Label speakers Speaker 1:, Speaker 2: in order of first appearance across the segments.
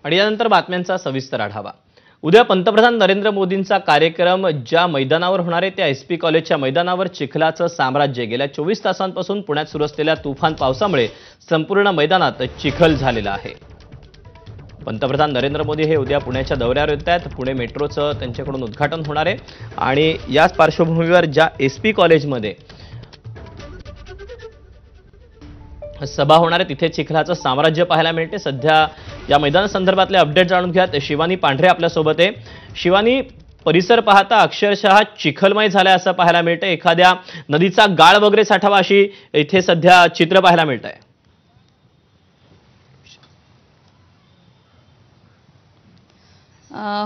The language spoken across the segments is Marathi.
Speaker 1: आणि यानंतर बातम्यांचा सविस्तर आढावा। उद्या पंतप्रधान नरेंद्र मोदींचा कार्यक्रम ज्या मैदानावर होणार आहे त्या एसपी कॉलेजच्या मैदानावर चिखलाचं साम्राज्य। गेल्या 24 तासांपासून पुण्यात सुरू असलेल्या तुफान पावसामुळे संपूर्ण मैदानात चिखल झालेला आहे। पंतप्रधान नरेंद्र मोदी हे उद्या पुण्याच्या दौऱ्यावर येत आहेत। पुणे मेट्रोचं त्यांच्याकडून उद्घाटन होणार आहे आणि याच पार्श्वभूमीवर ज्या एसपी कॉलेजमध्ये सभा होणार आहे तिथे चिखलाचं साम्राज्य पाहायला मिळते। सध्या या मैदानासंदर्भातले अपडेट जाणून घ्यात शिवानी पांढरे आपल्या सोबत आहे। शिवानी, परिसर पाहता अक्षरशः चिखलमय झालाय असं पाहायला मिळतंय। एखाद्या नदीचा गाळ वगैरे साठावा अशी इथे सध्या चित्र पाहायला मिळतंय।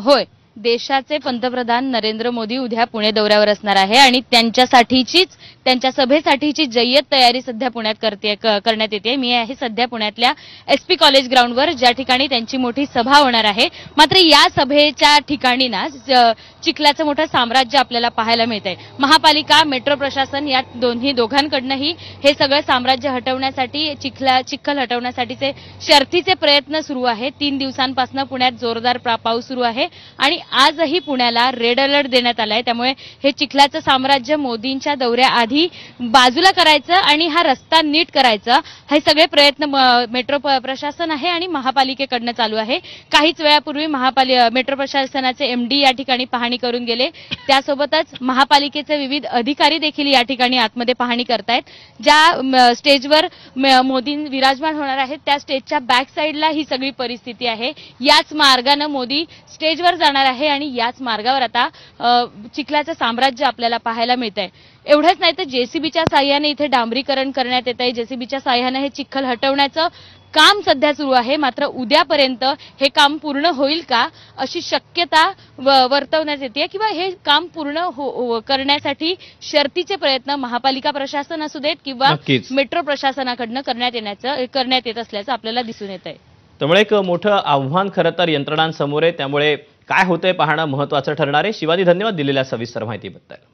Speaker 2: होय, देशाचे पंतप्रधान नरेंद्र मोदी उद्या पुणे दौऱ्यावर असणार आहे आणि त्यांच्या सभेसाठीची जय्यत तयारी सध्या पुण्यात करण्यात येते। मी आहे सध्या पुण्यातल्या एसपी कॉलेज ग्राउंडवर, ज्या ठिकाणी त्यांची मोठी सभा होणार आहे। मात्र या सभेच्या ठिकाणी ना चिखलाचं मोठं साम्राज्य आपल्याला पाहायला मिळतंय। महापालिका, मेट्रो प्रशासन या दोघांकडनंही हे सगळं साम्राज्य हटवण्यासाठी, चिखल हटवण्यासाठीचे शर्थीचे प्रयत्न सुरू आहेत। 3 दिवसांपासून पुण्यात जोरदार पाऊस सुरू आहे आणि आजही पुण्याला रेड अलर्ट देण्यात आलाय। त्यामुळे हे चिखलाचं साम्राज्य मोदींच्या दौऱ्याआधी बाजूला करायचं आणि हा रस्ता नीट करायचा, हे सगळे प्रयत्न मेट्रो प्रशासन आहे आणि महापालिकेकडनं चालू आहे। काहीच वेळापूर्वी मेट्रो प्रशासनाचे एमडी या ठिकाणी पाहणी करून गेले। त्यासोबतच महापालिकेचे विविध अधिकारी देखील या ठिकाणी आतमध्ये पाहणी करतायत। ज्या स्टेजवर मोदी विराजमान होणार आहेत त्या स्टेजच्या बॅक साईडला ही सगळी परिस्थिती आहे। याच मार्गाने मोदी स्टेजवर जाणार आहे आणि याच मार्गावर आता चिखलाचं साम्राज्य आपल्याला पाहायला मिळतंय। एवढंच नाही तर जेसीबीच्या साह्याने इथे डांबरीकरण करण्यात येत आहे। जेसीबीच्या साह्याने हे चिखल हटवण्याचं काम सध्या सुरू आहे। मात्र उद्यापर्यंत हे काम पूर्ण होईल का अशी शक्यता वर्तवण्यात येते किंवा हे काम पूर्ण करण्यासाठी शर्थीचे प्रयत्न महापालिका प्रशासन असू देत किंवा मेट्रो प्रशासनाकडनं करण्यात येत असल्याचं आपल्याला दिसून येत आहे।
Speaker 1: त्यामुळे एक मोठं आव्हान खरं तर यंत्रणांसमोर आहे। त्यामुळे काय होतंय पाहणं महत्त्वाचं ठरणार आहे। शिवानी, धन्यवाद दिलेल्या सविस्तर माहितीबद्दल।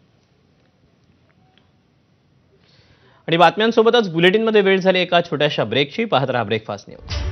Speaker 1: आणि बातम्यांसोबतच बुलेटिनमध्ये वेळ झाली एका छोट्याशा ब्रेकची। पाहत रहा ब्रेकफास्ट न्यूज।